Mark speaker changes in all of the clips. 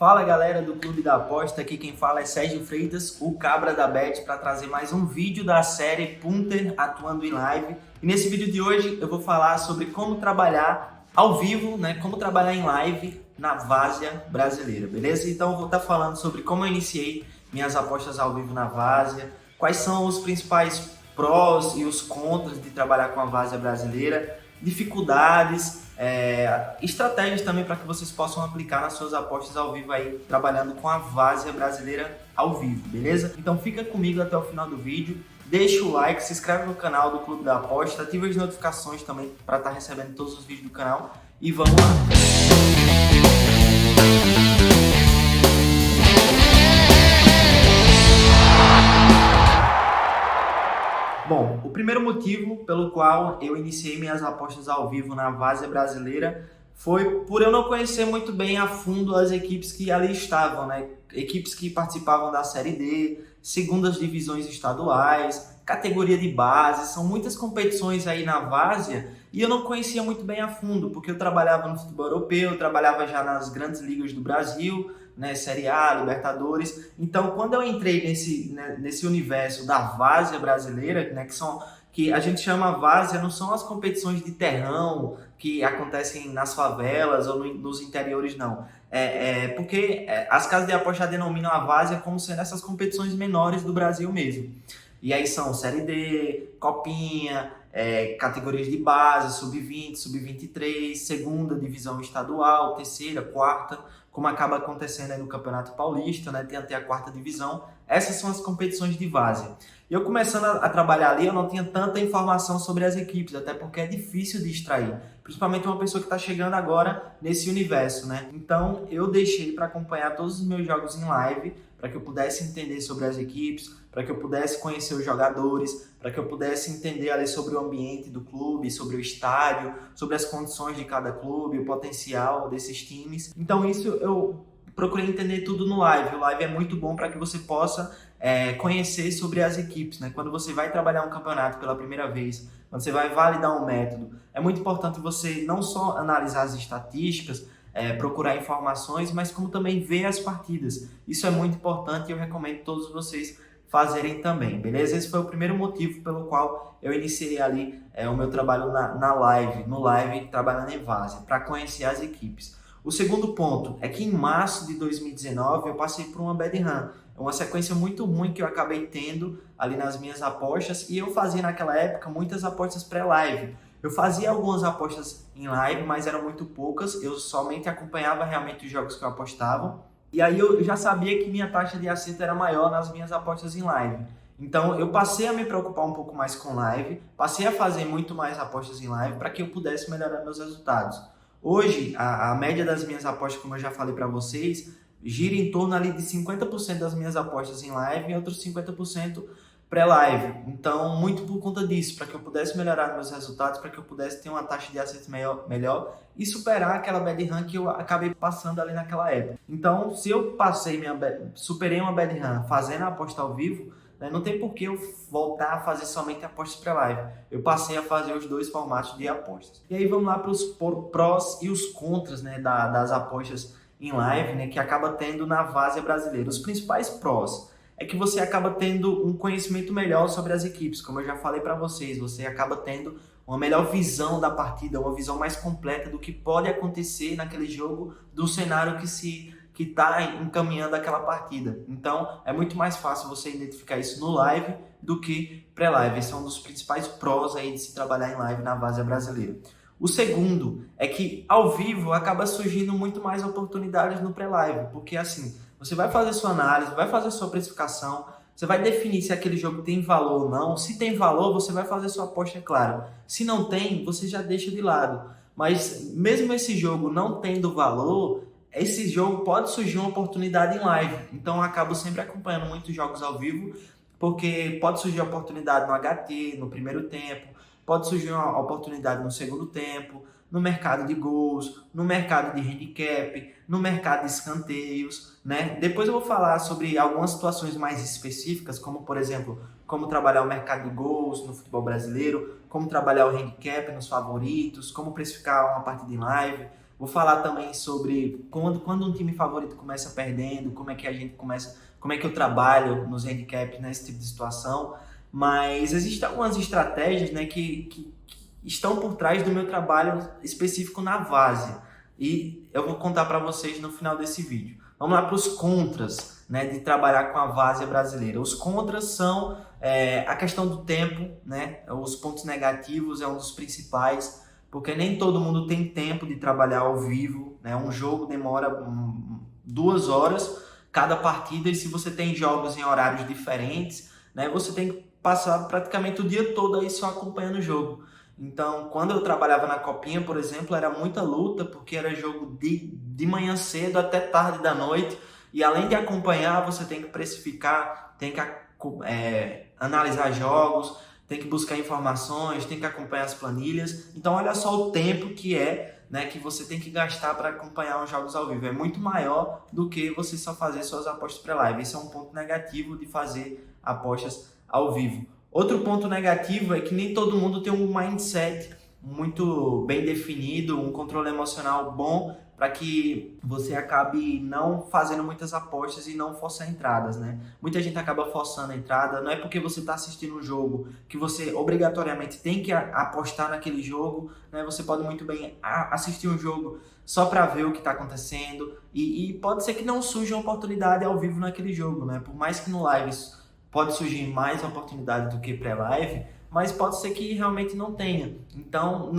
Speaker 1: Fala galera do Clube da Aposta, aqui quem fala é Sérgio Freitas, o Cabra da Bet, para trazer mais um vídeo da série Punter atuando em live. E nesse vídeo de hoje eu vou falar sobre como trabalhar ao vivo, como trabalhar em live na Várzea brasileira, beleza? Então eu vou estar falando sobre como eu iniciei minhas apostas ao vivo na Várzea, quais são os principais prós e os contras de trabalhar com a Várzea brasileira, dificuldades, estratégias também para que vocês possam aplicar nas suas apostas ao vivo aí, trabalhando com a Várzea brasileira ao vivo, beleza? Então fica comigo até o final do vídeo, deixa o like, se inscreve no canal do Clube da Aposta, ativa as notificações também para estar recebendo todos os vídeos do canal e vamos lá! Bom, o primeiro motivo pelo qual eu iniciei minhas apostas ao vivo na Várzea brasileira foi por eu não conhecer muito bem a fundo as equipes que ali estavam, Equipes que participavam da Série D, segundas divisões estaduais, categoria de base, são muitas competições aí na Várzea e eu não conhecia muito bem a fundo, porque eu trabalhava no futebol europeu, eu trabalhava já nas grandes ligas do Brasil, Série A, Libertadores. Então, quando eu entrei nesse universo da Várzea brasileira, que a gente chama Várzea, não são as competições de terrão que acontecem nas favelas ou nos interiores, não. Porque as casas de aposta denominam a Várzea como sendo essas competições menores do Brasil mesmo. E aí são Série D, Copinha, categorias de base, Sub-20, Sub-23, segunda divisão estadual, terceira, quarta, como acaba acontecendo aí no Campeonato Paulista, tem até a quarta divisão. Essas são as competições de Várzea. E eu começando a trabalhar ali, eu não tinha tanta informação sobre as equipes, até porque é difícil de extrair, principalmente uma pessoa que está chegando agora nesse universo, Então eu deixei para acompanhar todos os meus jogos em live, para que eu pudesse entender sobre as equipes, para que eu pudesse conhecer os jogadores, para que eu pudesse entender ali sobre o ambiente do clube, sobre o estádio, sobre as condições de cada clube, o potencial desses times. Então isso eu procurei entender tudo no live. O live é muito bom para que você possa conhecer sobre as equipes, Quando você vai trabalhar um campeonato pela primeira vez, quando você vai validar um método, é muito importante você não só analisar as estatísticas, procurar informações, mas como também ver as partidas. Isso é muito importante e eu recomendo todos vocês fazerem também, beleza? Esse foi o primeiro motivo pelo qual eu iniciei ali o meu trabalho no live, trabalhando em Várzea, para conhecer as equipes. O segundo ponto é que em março de 2019 eu passei por uma bad run, uma sequência muito ruim que eu acabei tendo ali nas minhas apostas, e eu fazia naquela época muitas apostas pré-live. Eu fazia algumas apostas em live, mas eram muito poucas, eu somente acompanhava realmente os jogos que eu apostava, e aí eu já sabia que minha taxa de acerto era maior nas minhas apostas em live. Então eu passei a me preocupar um pouco mais com live, passei a fazer muito mais apostas em live para que eu pudesse melhorar meus resultados. Hoje, a média das minhas apostas, como eu já falei para vocês, gira em torno ali de 50% das minhas apostas em live e outros 50% pré-live. Então, muito por conta disso, para que eu pudesse melhorar meus resultados, para que eu pudesse ter uma taxa de acerto melhor e superar aquela bad run que eu acabei passando ali naquela época. Então, se eu superei uma bad run fazendo a aposta ao vivo, não tem por que eu voltar a fazer somente apostas pré-live. Eu passei a fazer os dois formatos de apostas. E aí vamos lá para os prós e os contras das apostas em live, que acaba tendo na Várzea brasileira. Os principais prós é que você acaba tendo um conhecimento melhor sobre as equipes. Como eu já falei para vocês, você acaba tendo uma melhor visão da partida, uma visão mais completa do que pode acontecer naquele jogo, do cenário que está encaminhando aquela partida. Então, é muito mais fácil você identificar isso no live do que pré-live. Esse é um dos principais prós aí de se trabalhar em live na Várzea brasileira. O segundo é que, ao vivo, acaba surgindo muito mais oportunidades no pré-live, porque assim, você vai fazer sua análise, vai fazer sua precificação, você vai definir se aquele jogo tem valor ou não. Se tem valor, você vai fazer sua aposta, é claro. Se não tem, você já deixa de lado. Mas mesmo esse jogo não tendo valor, esse jogo pode surgir uma oportunidade em live. Então eu acabo sempre acompanhando muitos jogos ao vivo, porque pode surgir a oportunidade no HT, no primeiro tempo, pode surgir uma oportunidade no segundo tempo, no mercado de gols, no mercado de handicap, no mercado de escanteios, Depois eu vou falar sobre algumas situações mais específicas, como por exemplo, como trabalhar o mercado de gols no futebol brasileiro, como trabalhar o handicap nos favoritos, como precificar uma partida em live. Vou falar também sobre quando um time favorito começa perdendo, como é que a gente começa, como é que eu trabalho nos handicaps nesse tipo de situação. Mas existem algumas estratégias, né, que estão por trás do meu trabalho específico na Várzea. E eu vou contar para vocês no final desse vídeo. Vamos lá para os contras, né, de trabalhar com a Várzea brasileira. Os contras são a questão do tempo, né, os pontos negativos é um dos principais, porque nem todo mundo tem tempo de trabalhar ao vivo, né, um jogo demora 2 horas cada partida, e se você tem jogos em horários diferentes, né, você tem que passar praticamente o dia todo aí só acompanhando o jogo. Então, quando eu trabalhava na Copinha, por exemplo, era muita luta, porque era jogo de manhã cedo até tarde da noite, e além de acompanhar, você tem que precificar, tem que analisar jogos, tem que buscar informações, tem que acompanhar as planilhas. Então, olha só o tempo que né, que você tem que gastar para acompanhar os jogos ao vivo. É muito maior do que você só fazer suas apostas pré-live. Esse é um ponto negativo de fazer apostas ao vivo. Outro ponto negativo é que nem todo mundo tem um mindset muito bem definido, um controle emocional bom, para que você acabe não fazendo muitas apostas e não forçar entradas, né? Muita gente acaba forçando a entrada, não é porque você está assistindo um jogo que você obrigatoriamente tem que apostar naquele jogo, né? Você pode muito bem assistir um jogo só para ver o que está acontecendo, e pode ser que não surja uma oportunidade ao vivo naquele jogo, né? Por mais que no live pode surgir mais oportunidade do que pré-live, mas pode ser que realmente não tenha. Então,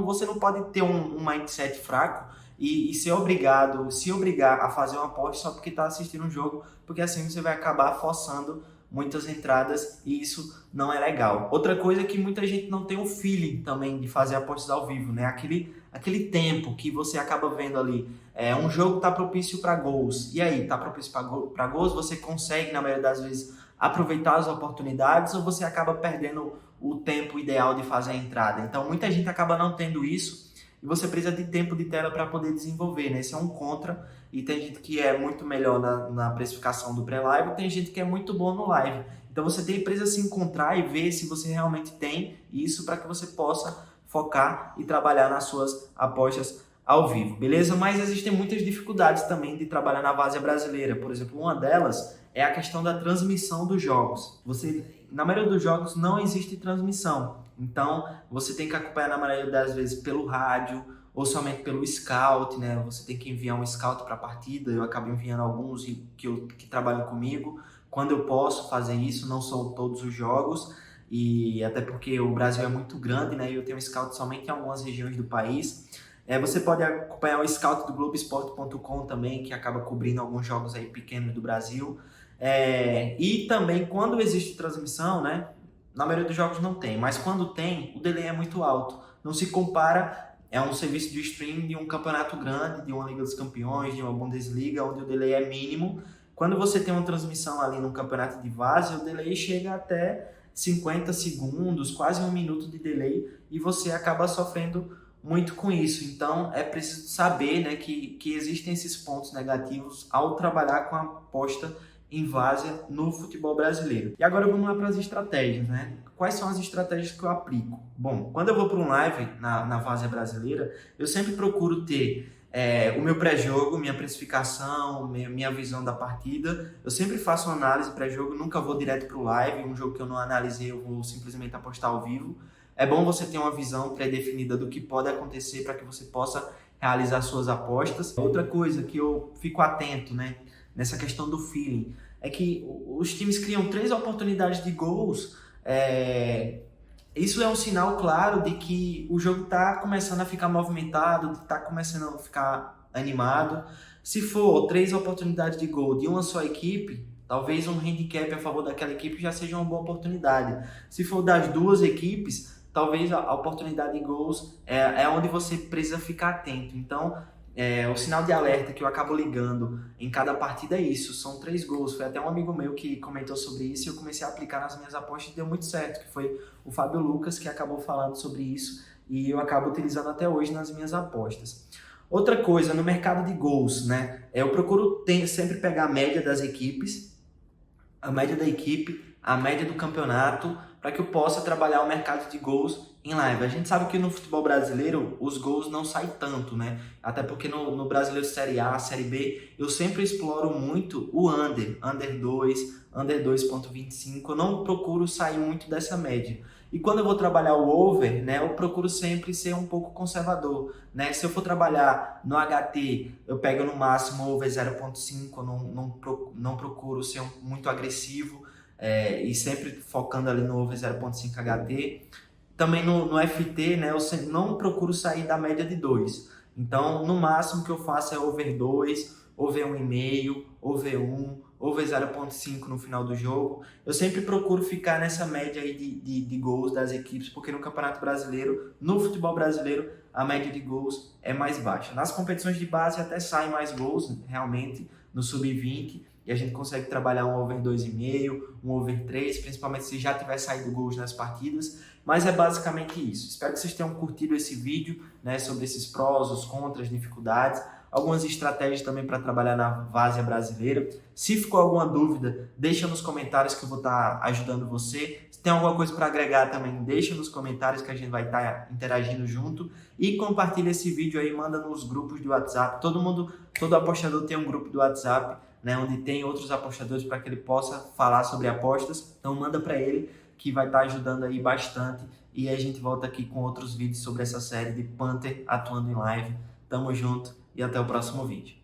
Speaker 1: você não pode ter um mindset fraco e se obrigar a fazer uma aposta só porque está assistindo um jogo, porque assim você vai acabar forçando muitas entradas e isso não é legal. Outra coisa é que muita gente não tem o feeling também de fazer apostas ao vivo, né? Aquele tempo que você acaba vendo ali, um jogo está propício para gols, e aí, está propício para gols, você consegue, na maioria das vezes, aproveitar as oportunidades, ou você acaba perdendo o tempo ideal de fazer a entrada. Então, muita gente acaba não tendo isso, e você precisa de tempo de tela para poder desenvolver, né? Esse é um contra, e tem gente que é muito melhor na precificação do pré-live, tem gente que é muito bom no live. Então, você precisa se encontrar e ver se você realmente tem isso para que você possa focar e trabalhar nas suas apostas ao vivo, beleza? Mas existem muitas dificuldades também de trabalhar na Várzea brasileira. Por exemplo, uma delas é a questão da transmissão dos jogos. Na maioria dos jogos não existe transmissão, então você tem que acompanhar na maioria das vezes pelo rádio ou somente pelo scout, né? Você tem que enviar um scout para a partida. Eu acabo enviando alguns que trabalham comigo quando eu posso fazer isso, não são todos os jogos, e até porque o Brasil é muito grande, né? E eu tenho um scout somente em algumas regiões do país. Você pode acompanhar o scout do Globoesporte.com também, que acaba cobrindo alguns jogos aí pequenos do Brasil. E também quando existe transmissão, né? Na maioria dos jogos não tem, mas quando tem, o delay é muito alto. Não se compara, é um serviço de stream de um campeonato grande, de uma Liga dos Campeões, de uma Bundesliga, onde o delay é mínimo. Quando você tem uma transmissão ali no campeonato de Várzea, o delay chega até 50 segundos, quase 1 minuto de delay, e você acaba sofrendo muito com isso. Então é preciso saber, né, que existem esses pontos negativos ao trabalhar com a aposta em Várzea no futebol brasileiro. E agora vamos lá para as estratégias, né? Quais são as estratégias que eu aplico? Bom, quando eu vou para um live na Várzea brasileira, eu sempre procuro ter o meu pré-jogo, minha precificação, minha visão da partida. Eu sempre faço uma análise pré-jogo, nunca vou direto para o live. Um jogo que eu não analisei, eu vou simplesmente apostar ao vivo. É bom você ter uma visão pré-definida do que pode acontecer para que você possa realizar suas apostas. Outra coisa que eu fico atento, né, nessa questão do feeling, é que os times criam 3 oportunidades de gols. Isso é um sinal claro de que o jogo está começando a ficar movimentado, está começando a ficar animado. Se for 3 oportunidades de gol de uma só equipe, talvez um handicap a favor daquela equipe já seja uma boa oportunidade. Se for das 2 equipes, talvez a oportunidade de gols é onde você precisa ficar atento. Então, o sinal de alerta que eu acabo ligando em cada partida é isso, são 3 gols. Foi até um amigo meu que comentou sobre isso e eu comecei a aplicar nas minhas apostas e deu muito certo, que foi o Fábio Lucas, que acabou falando sobre isso e eu acabo utilizando até hoje nas minhas apostas. Outra coisa, no mercado de gols, né? Eu procuro sempre pegar a média das equipes, a média da equipe, a média do campeonato para que eu possa trabalhar o mercado de gols em live. A gente sabe que no futebol brasileiro os gols não saem tanto, né? Até porque no Brasileiro Série A, Série B, eu sempre exploro muito o under 2, under 2,25. Eu não procuro sair muito dessa média. E quando eu vou trabalhar o over, né, eu procuro sempre ser um pouco conservador, né? Se eu for trabalhar no HT, eu pego no máximo over 0,5, não procuro ser muito agressivo, e sempre focando ali no over 0,5 HT. Também no FT, né, eu não procuro sair da média de 2. Então, no máximo que eu faço é over 2, over 1,5, over 1, over 0,5 no final do jogo. Eu sempre procuro ficar nessa média aí de gols das equipes, porque no Campeonato Brasileiro, no futebol brasileiro, a média de gols é mais baixa. Nas competições de base até saem mais gols, realmente, no sub-20, e a gente consegue trabalhar um over 2,5, um over 3, principalmente se já tiver saído gols nas partidas, mas é basicamente isso. Espero que vocês tenham curtido esse vídeo, né, sobre esses prós, os contras, dificuldades, algumas estratégias também para trabalhar na várzea brasileira. Se ficou alguma dúvida, deixa nos comentários que eu vou estar ajudando você. Se tem alguma coisa para agregar também, deixa nos comentários que a gente vai estar interagindo junto. E compartilha esse vídeo aí, manda nos grupos de WhatsApp. Todo apostador tem um grupo do WhatsApp, né, onde tem outros apostadores para que ele possa falar sobre apostas. Então manda para ele, que vai estar ajudando aí bastante. E a gente volta aqui com outros vídeos sobre essa série de Punter atuando em live. Tamo junto e até o próximo vídeo.